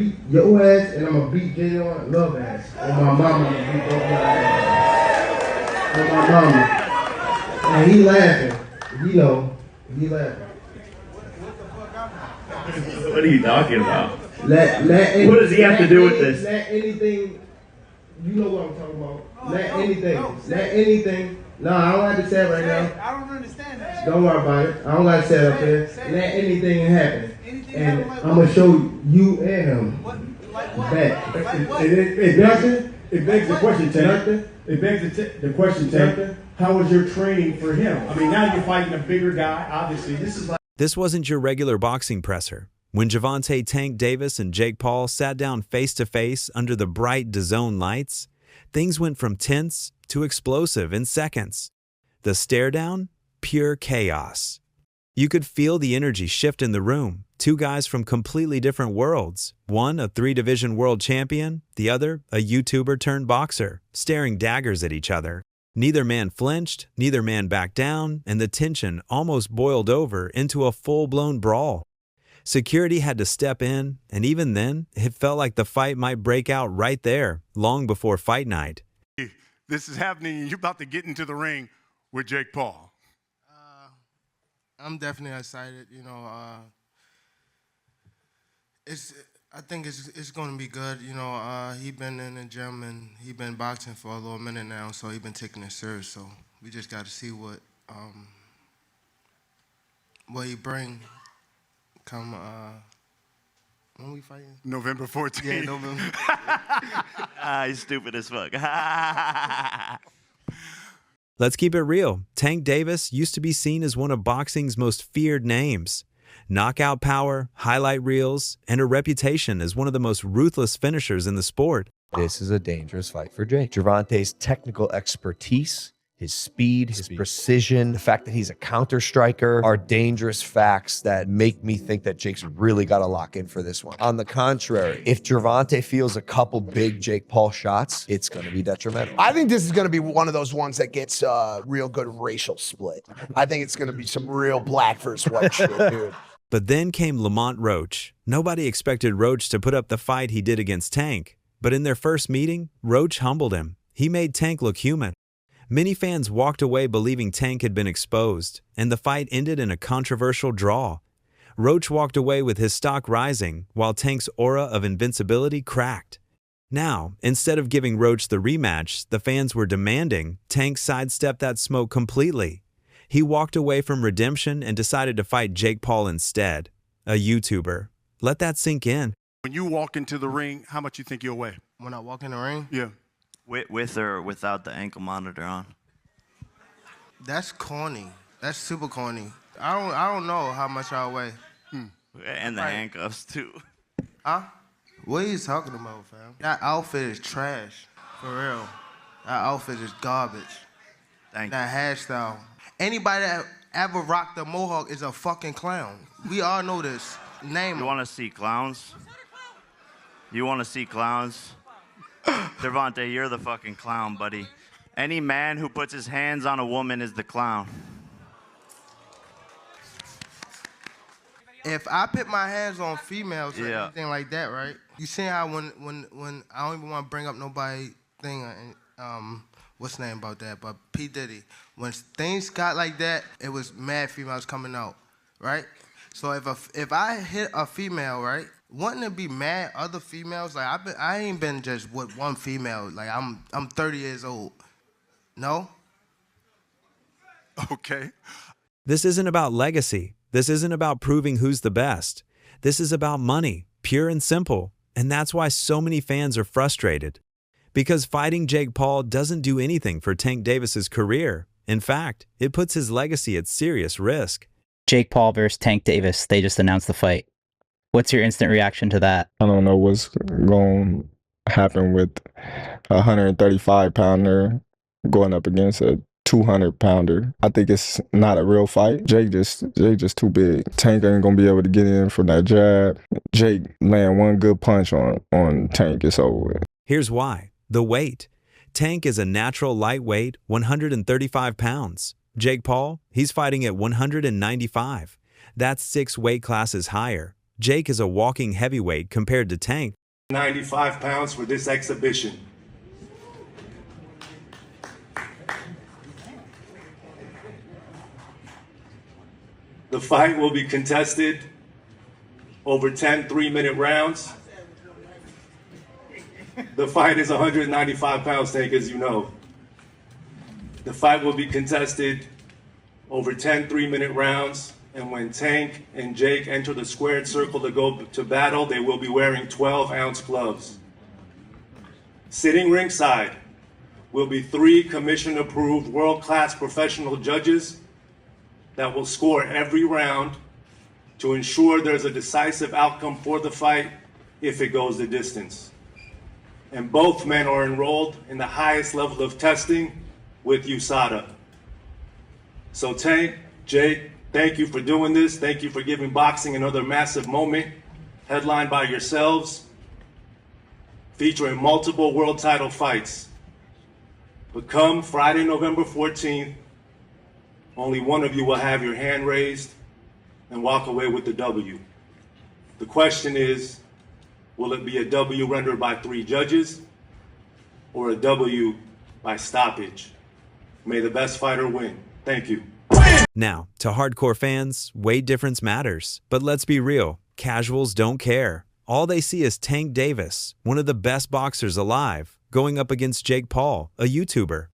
beat your ass and I'm gonna beat Jalen Love ass. And my mama, I'm gonna beat both y'all ass. And my mama. And he laughing. He laughing. What are you talking about? What does he have to do with this? Let anything, you know what I'm talking about. Let anything. No, I don't have to say it right now. I don't understand that. Don't worry about it. I don't got to say it up there. Let anything happen. And I'm going to show you and him back. It begs the question, Tank. It begs the question, Tank. How was your training for him? I mean, now you're fighting a bigger guy. Obviously, This wasn't your regular boxing presser. When Gervonta Tank Davis and Jake Paul sat down face-to-face under the bright DAZN lights, things went from tense to explosive in seconds. The stare-down? Pure chaos. You could feel the energy shift in the room. Two guys from completely different worlds. One, a 3-division world champion. The other, a YouTuber-turned-boxer, staring daggers at each other. Neither man flinched, neither man backed down, and the tension almost boiled over into a full-blown brawl. Security had to step in, and even then, it felt like the fight might break out right there, long before fight night. This is happening, and you're about to get into the ring with Jake Paul. I'm definitely excited. I think it's going to be good. He been in the gym and he been boxing for a little minute now, so he been taking it serious. So we just got to see what he bring come when we fighting. November 14th. Yeah, November. He's stupid as fuck. Let's keep it real. Tank Davis used to be seen as one of boxing's most feared names. Knockout power, highlight reels, and a reputation as one of the most ruthless finishers in the sport. This is a dangerous fight for Jake. Gervonta's technical expertise, his speed, his precision, the fact that he's a counter striker are dangerous facts that make me think that Jake's really got to lock in for this one. On the contrary, if Gervonta feels a couple big Jake Paul shots, it's going to be detrimental. I think this is going to be one of those ones that gets a real good racial split. I think it's going to be some real black versus white shit, dude. But then came Lamont Roach. Nobody expected Roach to put up the fight he did against Tank. But in their first meeting, Roach humbled him. He made Tank look human. Many fans walked away believing Tank had been exposed, and the fight ended in a controversial draw. Roach walked away with his stock rising, while Tank's aura of invincibility cracked. Now, instead of giving Roach the rematch the fans were demanding, Tank sidestepped that smoke completely. He walked away from redemption and decided to fight Jake Paul instead, a YouTuber. Let that sink in. When you walk into the ring, how much you think you'll weigh? When I walk in the ring? Yeah. With or without the ankle monitor on? That's corny. That's super corny. I don't know how much I'll weigh. And the handcuffs, too. Huh? What are you talking about, fam? That outfit is trash. For real. That outfit is garbage. Thank that hairstyle. Anybody that ever rocked a mohawk is a fucking clown. We all know this. Name You want to see clowns? You want to see clowns? Gervonta, you're the fucking clown, buddy. Any man who puts his hands on a woman is the clown. If I put my hands on females or anything like that, right? You see how when I don't even want to bring up nobody thing, what's the name about that? But P. Diddy, when things got like that, it was mad females coming out, right? So if I hit a female, right, wouldn't it be mad other females? Like I ain't been just with one female. Like I'm 30 years old. No? Okay. This isn't about legacy. This isn't about proving who's the best. This is about money, pure and simple. And that's why so many fans are frustrated. Because fighting Jake Paul doesn't do anything for Tank Davis's career. In fact, it puts his legacy at serious risk. Jake Paul versus Tank Davis, they just announced the fight. What's your instant reaction to that? I don't know what's going to happen with a 135-pounder going up against a 200-pounder. I think it's not a real fight. Jake just too big. Tank ain't gonna be able to get in from that jab. Jake land one good punch on Tank, it's over with. Here's why. The weight. Tank is a natural lightweight, 135 pounds. Jake Paul, he's fighting at 195. That's 6 weight classes higher. Jake is a walking heavyweight compared to Tank. 95 pounds for this exhibition. The fight will be contested over 10 3-minute rounds. The fight is 195 pounds, Tank, as you know. The fight will be contested over 10 3-minute rounds, and when Tank and Jake enter the squared circle to go to battle, they will be wearing 12-ounce gloves. Sitting ringside will be 3 commission-approved world-class professional judges that will score every round to ensure there's a decisive outcome for the fight if it goes the distance. And both men are enrolled in the highest level of testing with USADA. So Tank, Jake, thank you for doing this. Thank you for giving boxing another massive moment, headlined by yourselves, featuring multiple world title fights. But come Friday, November 14th, only one of you will have your hand raised and walk away with the W. The question is, will it be a W rendered by 3 judges or a W by stoppage? May the best fighter win. Thank you. Now, to hardcore fans, weight difference matters. But let's be real, casuals don't care. All they see is Tank Davis, one of the best boxers alive, going up against Jake Paul, a YouTuber.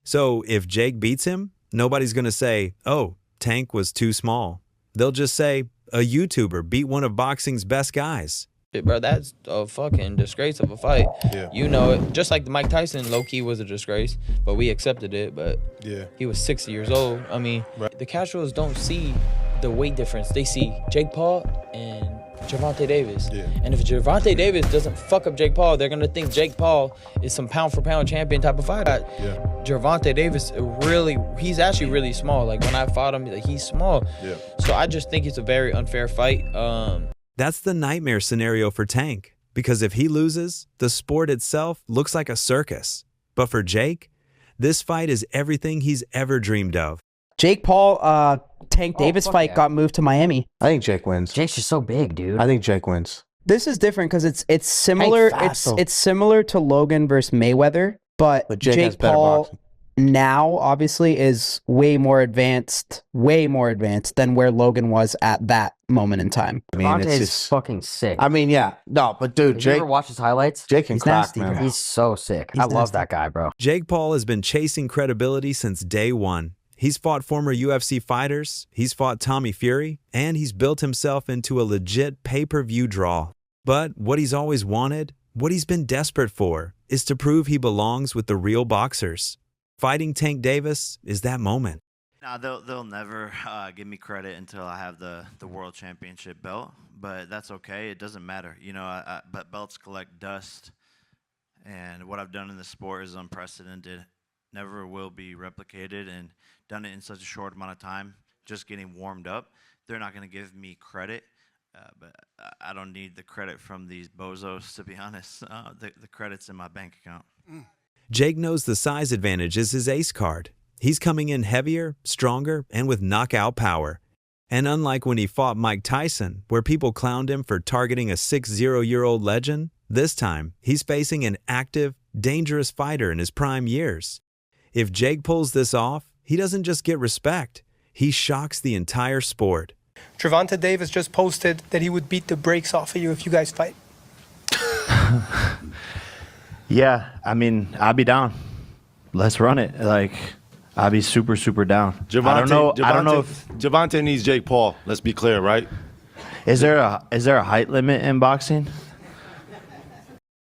So if Jake beats him, nobody's going to say, oh, Tank was too small. They'll just say, a YouTuber beat one of boxing's best guys. Bro, that's a fucking disgrace of a fight. Yeah. You know it. Just like Mike Tyson, low-key was a disgrace, but we accepted it. But Yeah. he was 60 years old. I mean, the casuals don't see the weight difference. They see Jake Paul and Gervonta Davis. Yeah. And if Gervonta Davis doesn't fuck up Jake Paul, they're going to think Jake Paul is some pound-for-pound champion type of fighter. Yeah. Gervonta Davis, he's actually really small. Like, when I fought him, like, he's small. Yeah. So I just think it's a very unfair fight. That's the nightmare scenario for Tank, because if he loses, the sport itself looks like a circus. But for Jake, this fight is everything he's ever dreamed of. Jake Paul, Tank Davis fight got moved to Miami. I think Jake wins. Jake's just so big, dude. I think Jake wins. This is different because it's similar. It's similar to Logan versus Mayweather, but Jake has better Paul boxing. now obviously is way more advanced than where Logan was at that moment in time. I mean, Gervonta it's is just fucking sick. I mean, yeah, no, but dude, Did Jake. you ever watch his highlights? Jake can He's crack, nasty, man. bro. He's so sick. He's I love nasty. that guy, bro. Jake Paul has been chasing credibility since day one. He's fought former UFC fighters, he's fought Tommy Fury, and he's built himself into a legit pay-per-view draw. But what he's always wanted, what he's been desperate for, is to prove he belongs with the real boxers. Fighting Tank Davis is that moment. Nah, they'll never give me credit until I have the world championship belt, but that's okay. It doesn't matter, you know. But belts collect dust, and what I've done in the sport is unprecedented. Never will be replicated, and done it in such a short amount of time. Just getting warmed up, they're not going to give me credit, but I don't need the credit from these bozos, to be honest. The credit's in my bank account. Jake knows the size advantage is his ace card. He's coming in heavier, stronger, and with knockout power. And unlike when he fought Mike Tyson, where people clowned him for targeting a 60-year-old legend, this time he's facing an active, dangerous fighter in his prime years. If Jake pulls this off, he doesn't just get respect, he shocks the entire sport. Gervonta Davis just posted that he would beat the brakes off of you if you guys fight. Yeah, I mean, I'll be down. Let's run it. Like, I'll be super, super down. I don't know if Gervonta needs Jake Paul. Let's be clear, right? is there a height limit in boxing?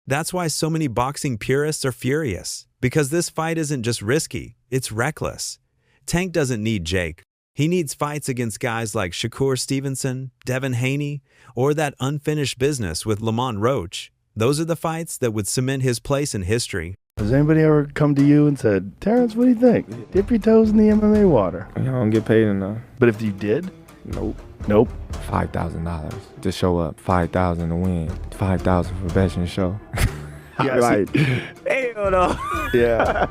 That's why so many boxing purists are furious, because this fight isn't just risky, it's reckless. Tank doesn't need Jake. He needs fights against guys like Shakur Stevenson, Devin Haney, or that unfinished business with Lamont Roach. Those are the fights that would cement his place in history. Has anybody ever come to you and said, Terrence, what do you think? Dip your toes in the MMA water. I don't get paid enough. But if you did? Nope. Nope. $5,000 to show up. $5,000 to win. $5,000 for best in the show. Yeah, like, hell no. Yeah.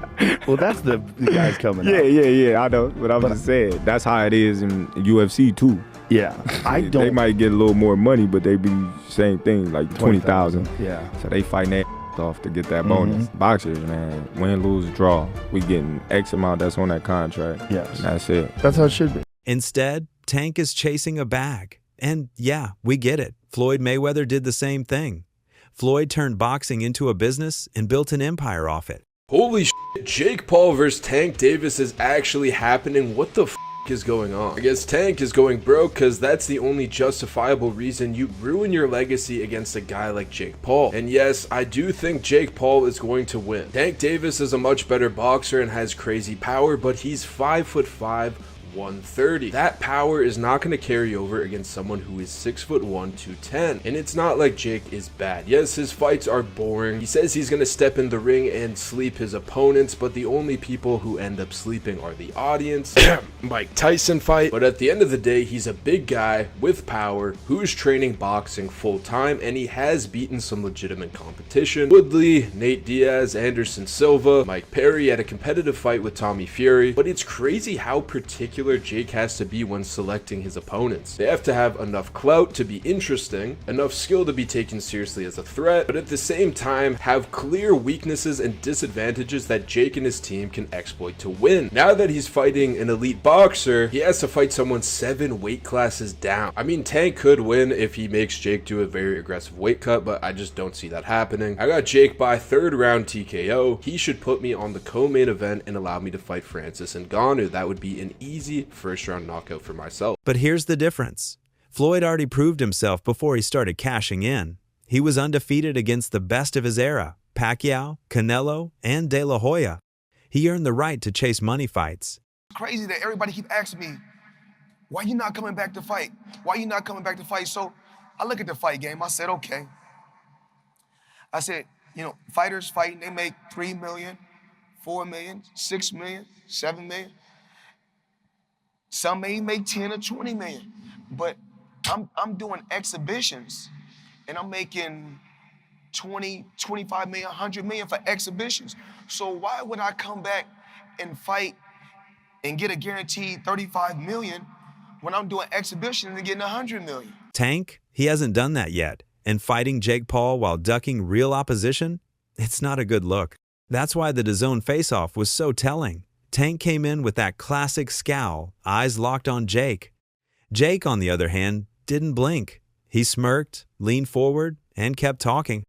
Well, that's the guys coming yeah, out. yeah. I know. But I'm just saying, that's how it is in UFC too. Yeah, I don't. They might get a little more money, but they be same thing, like 20,000. Yeah. So they fighting their off to get that bonus. Boxers, man, win, lose, draw. We getting X amount that's on that contract. Yes. And that's it. That's how it should be. Instead, Tank is chasing a bag. And yeah, we get it. Floyd Mayweather did the same thing. Floyd turned boxing into a business and built an empire off it. Holy shit, Jake Paul versus Tank Davis is actually happening. What the f is going on? I guess Tank is going broke because that's the only justifiable reason you ruin your legacy against a guy like Jake Paul. And yes, I do think Jake Paul is going to win. Tank Davis is a much better boxer and has crazy power, but he's 5'5", 130. That power is not going to carry over against someone who is 6'1", 210. And it's not like Jake is bad. Yes, his fights are boring. He says he's going to step in the ring and sleep his opponents, but the only people who end up sleeping are the audience. Mike Tyson fight. But at the end of the day, he's a big guy with power who's training boxing full time, and he has beaten some legitimate competition. Woodley, Nate Diaz, Anderson Silva, Mike Perry had a competitive fight with Tommy Fury. But it's crazy how particular Jake has to be when selecting his opponents. They have to have enough clout to be interesting, enough skill to be taken seriously as a threat, but at the same time have clear weaknesses and disadvantages that Jake and his team can exploit to win. Now that he's fighting an elite boxer, he has to fight someone 7 weight classes down. I mean, Tank could win if he makes Jake do a very aggressive weight cut, but I just don't see that happening. I got Jake by 3rd round TKO. He should put me on the co-main event and allow me to fight Francis Ngannou. That would be an easy first round knockout for myself. But here's the difference. Floyd already proved himself before he started cashing in. He was undefeated against the best of his era, Pacquiao, Canelo, and De La Hoya. He earned the right to chase money fights. It's crazy that everybody keep asking me, why you not coming back to fight? Why you not coming back to fight? So I look at the fight game. I said, okay. I said, you know, fighters fighting, they make 3 million, 4 million, 6 million, 7 million. Some may make 10 or 20 million, but I'm doing exhibitions and I'm making 20, 25 million, 100 million for exhibitions. So why would I come back and fight and get a guaranteed 35 million when I'm doing exhibitions and getting 100 million? Tank, he hasn't done that yet. And fighting Jake Paul while ducking real opposition, it's not a good look. That's why the DAZN face-off was so telling. Tank came in with that classic scowl, eyes locked on Jake. Jake, on the other hand, didn't blink. He smirked, leaned forward, and kept talking.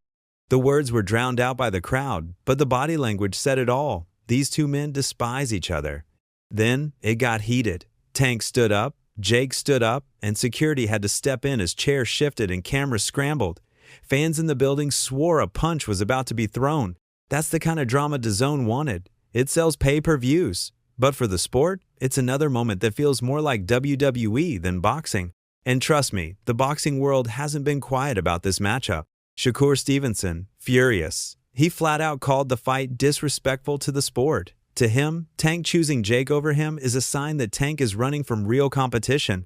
The words were drowned out by the crowd, but the body language said it all. These two men despise each other. Then it got heated. Tank stood up, Jake stood up, and security had to step in as chairs shifted and cameras scrambled. Fans in the building swore a punch was about to be thrown. That's the kind of drama DAZN wanted. It sells pay-per-views. But for the sport, it's another moment that feels more like WWE than boxing. And trust me, the boxing world hasn't been quiet about this matchup. Shakur Stevenson, furious. He flat out called the fight disrespectful to the sport. To him, Tank choosing Jake over him is a sign that Tank is running from real competition.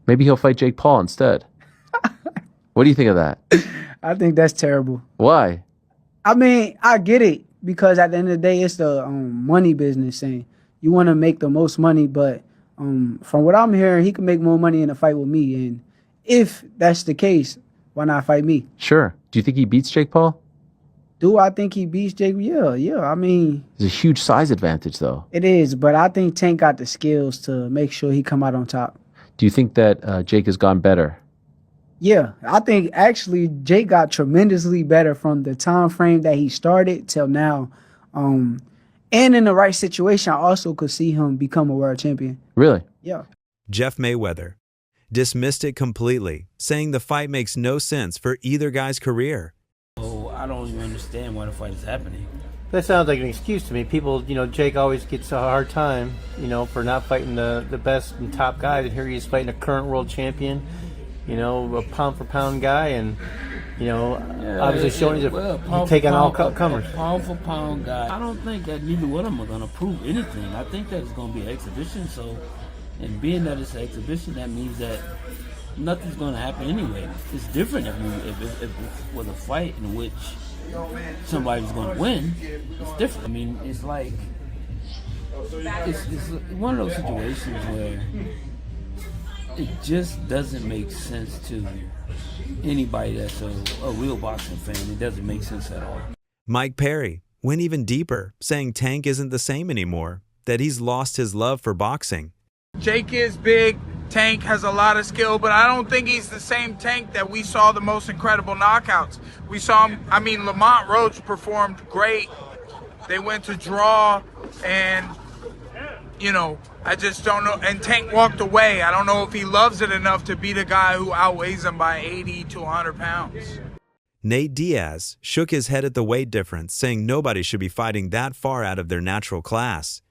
Maybe he'll fight Jake Paul instead. What do you think of that? I think that's terrible. Why? I mean, I get it because at the end of the day, it's the money business, and you want to make the most money. But from what I'm hearing, he can make more money in a fight with me. And if that's the case, why not fight me? Sure. Do you think he beats Jake Paul? Do I think he beats Jake? Yeah. I mean, there's a huge size advantage, though. It is, but I think Tank got the skills to make sure he come out on top. Do you think that Jake has gone better? Yeah, I think actually Jake got tremendously better from the time frame that he started till now. And in the right situation, I also could see him become a world champion. Really? Yeah. Jeff Mayweather dismissed it completely, saying the fight makes no sense for either guy's career. Oh, I don't even understand why the fight is happening. That sounds like an excuse to me. People, Jake always gets a hard time, for not fighting the best and top guys. And here he is fighting a current world champion, a pound for pound guy, and obviously showing he's take on all comers. A pound for pound guy. I don't think that neither one of them are going to prove anything. I think that it's going to be an exhibition. So, and being that it's an exhibition, that means that nothing's going to happen anyway. It's different if it was a fight in which somebody's going to win. It's different. I mean, it's like it's one of those situations where It just doesn't make sense to anybody that's a real boxing fan. It doesn't make sense at all. Mike Perry went even deeper, saying Tank isn't the same anymore, that he's lost his love for boxing. Jake is big. Tank has a lot of skill, but I don't think he's the same Tank that we saw the most incredible knockouts. We saw him, I mean, Lamont Roach performed great. They went to draw, and, you know, I just don't know. And Tank walked away. I don't know if he loves it enough to beat a guy who outweighs him by 80 to 100 pounds. Nate Diaz shook his head at the weight difference, saying nobody should be fighting that far out of their natural class.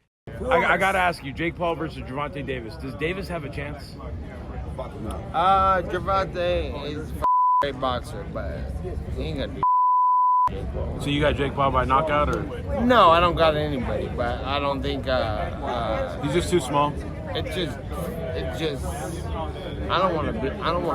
I got to ask you, Jake Paul versus Gervonta Davis. Does Davis have a chance? Gervonta is a great boxer, but he ain't gonna be Jake Paul. So you got Jake Paul by knockout, or? No, I don't got anybody, but I don't think he's just too small. It just. I don't want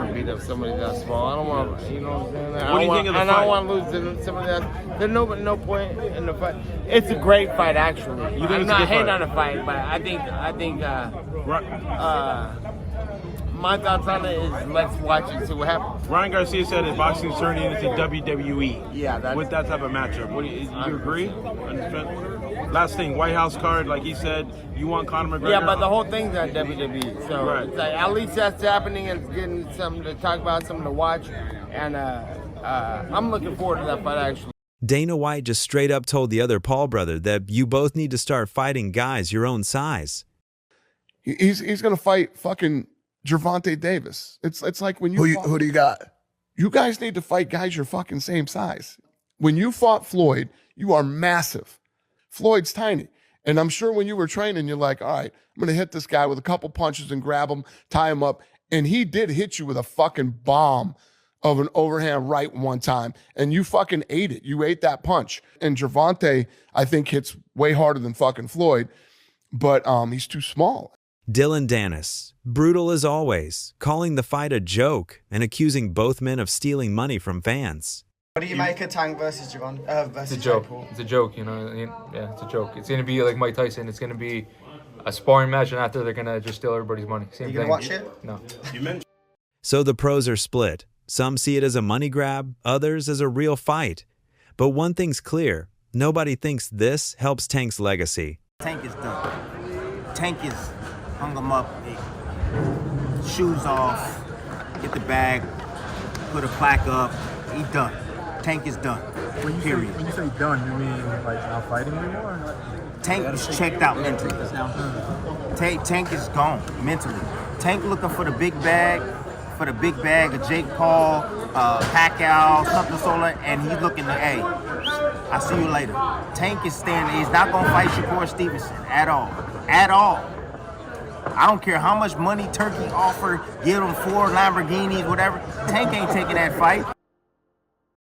to beat up somebody that small. I don't want to, you know what I'm saying? What do you think of the fight? I don't want to lose to somebody that. There's no point in the fight. It's a great fight, actually. You think I'm not hating on the fight, but I think my thoughts on it is let's watch and see what happens. Ryan Garcia said his boxing's turning into WWE. Yeah, with that type of matchup. You agree? Last thing, White House card, like he said, you want Conor McGregor? Yeah, but the whole thing's on WWE, so right. It's like, at least that's happening and it's getting something to talk about, something to watch, and I'm looking forward to that fight, actually. Dana White just straight up told the other Paul brother that you both need to start fighting guys your own size. He's going to fight fucking Gervonta Davis. It's like when you who do you got? You guys need to fight guys your fucking same size. When you fought Floyd, you are massive. Floyd's tiny. And I'm sure when you were training, you're like, all right, I'm going to hit this guy with a couple punches and grab him, tie him up. And he did hit you with a fucking bomb of an overhand right one time. And you fucking ate it. You ate that punch. And Gervonta, I think, hits way harder than fucking Floyd. But he's too small. Dylan Dennis, brutal as always, calling the fight a joke and accusing both men of stealing money from fans. What do you make of Tank versus Gervonta? It's a joke. It's a joke, you know. Yeah, it's a joke. It's gonna be like Mike Tyson. It's gonna be a sparring match, and after they're gonna just steal everybody's money. Same thing. You gonna watch it? No. So the pros are split. Some see it as a money grab, others as a real fight. But one thing's clear: nobody thinks this helps Tank's legacy. Tank is done. Tank is hung him up. Shoes off. Get the bag. Put a plaque up. He done. Tank is done. Period. When you say done, you mean like not fighting anymore? Or not? Tank is checked out mentally. Tank is gone mentally. Tank looking for the big bag of Jake Paul, Pacquiao, something solo, and he's looking to, hey, I'll see you later. Tank is standing. He's not gonna fight Shakur Stevenson at all. At all. I don't care how much money Turkey offered, give him 4 Lamborghinis, whatever. Tank ain't taking that fight.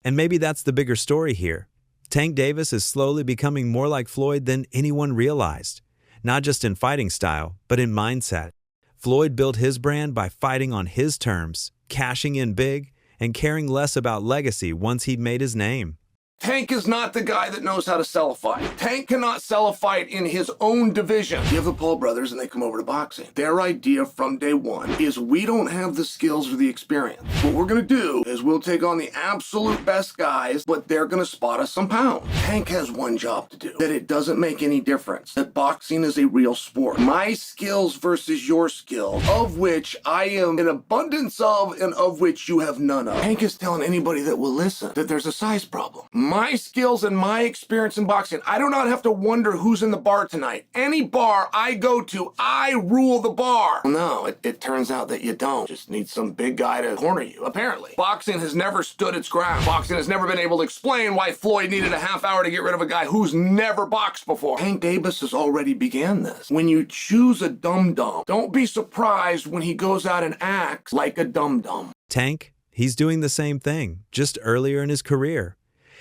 And maybe that's the bigger story here. Tank Davis is slowly becoming more like Floyd than anyone realized, not just in fighting style, but in mindset. Floyd built his brand by fighting on his terms, cashing in big, and caring less about legacy once he'd made his name. Tank is not the guy that knows how to sell a fight. Tank cannot sell a fight in his own division. You have the Paul brothers and they come over to boxing. Their idea from day one is we don't have the skills or the experience. What we're gonna do is we'll take on the absolute best guys, but they're gonna spot us some pounds. Tank has one job to do, that it doesn't make any difference, that boxing is a real sport. My skills versus your skills, of which I am an abundance of and of which you have none of. Tank is telling anybody that will listen that there's a size problem. My skills and my experience in boxing, I do not have to wonder who's in the bar tonight. Any bar I go to, I rule the bar. No, it turns out that you don't. Just need some big guy to corner you, apparently. Boxing has never stood its ground. Boxing has never been able to explain why Floyd needed a half hour to get rid of a guy who's never boxed before. Tank Davis has already began this. When you choose a dum-dum, don't be surprised when he goes out and acts like a dum-dum. Tank, he's doing the same thing, just earlier in his career.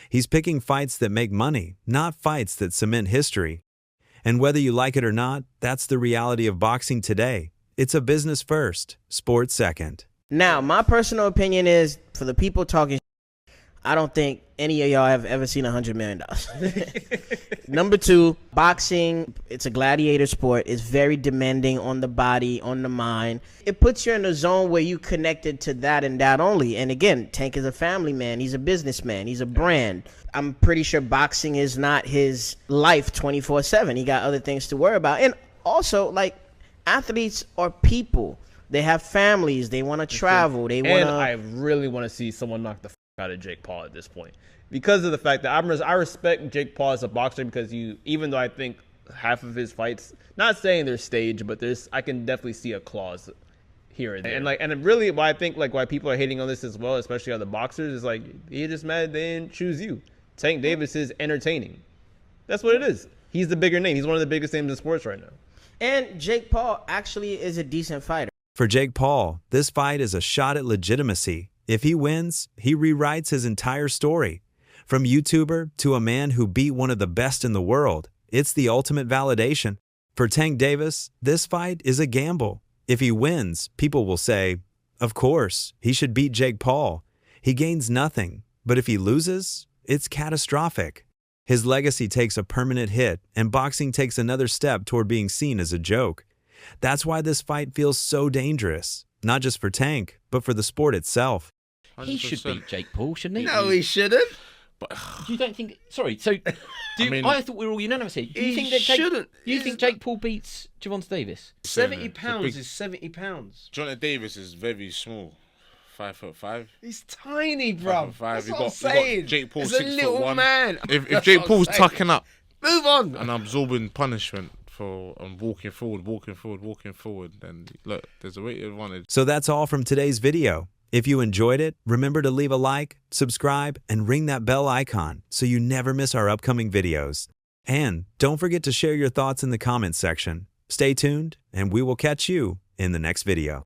He's picking fights that make money, not fights that cement history. And whether you like it or not, that's the reality of boxing today. It's a business first, sport second. Now, my personal opinion is, for the people talking, I don't think any of y'all have ever seen $100 million. Number two, boxing, it's a gladiator sport. It's very demanding on the body, on the mind. It puts you in a zone where you connected to that and that only. And again, Tank is a family man. He's a businessman. He's a brand. I'm pretty sure boxing is not his life 24/7. He got other things to worry about. And also, like, athletes are people. They have families. They want to travel. They want to. And I really want to see someone knock the out of Jake Paul at this point, because of the fact that I respect Jake Paul as a boxer, because even though I think half of his fights, not saying they're staged, but I can definitely see a clause here and there. And really why I think why people are hating on this as well, especially other boxers, is like, you're just mad they didn't choose you. Tank Davis is entertaining. That's what it is. He's the bigger name. He's one of the biggest names in sports right now. And Jake Paul actually is a decent fighter. For Jake Paul, this fight is a shot at legitimacy. If he wins, he rewrites his entire story. From YouTuber to a man who beat one of the best in the world, it's the ultimate validation. For Tank Davis, this fight is a gamble. If he wins, people will say, of course, he should beat Jake Paul. He gains nothing. But if he loses, it's catastrophic. His legacy takes a permanent hit, and boxing takes another step toward being seen as a joke. That's why this fight feels so dangerous, not just for Tank, but for the sport itself. He should beat Jake Paul, shouldn't he? No, he shouldn't. But you don't think? Sorry. So, I thought we were all unanimous here. Do you think that shouldn't. You think Jake Paul beats Gervonta Davis? 70 pounds is 70 pounds. Gervonta Davis is very small. 5'5". He's tiny, bro. 5'5". That's what I'm saying. Jake Paul He's a little 6'1". man. If Jake Paul's tucking up, move on, and absorbing punishment and walking forward, then look, there's a weight advantage. So that's all from today's video. If you enjoyed it, remember to leave a like, subscribe, and ring that bell icon so you never miss our upcoming videos. And don't forget to share your thoughts in the comments section. Stay tuned, and we will catch you in the next video.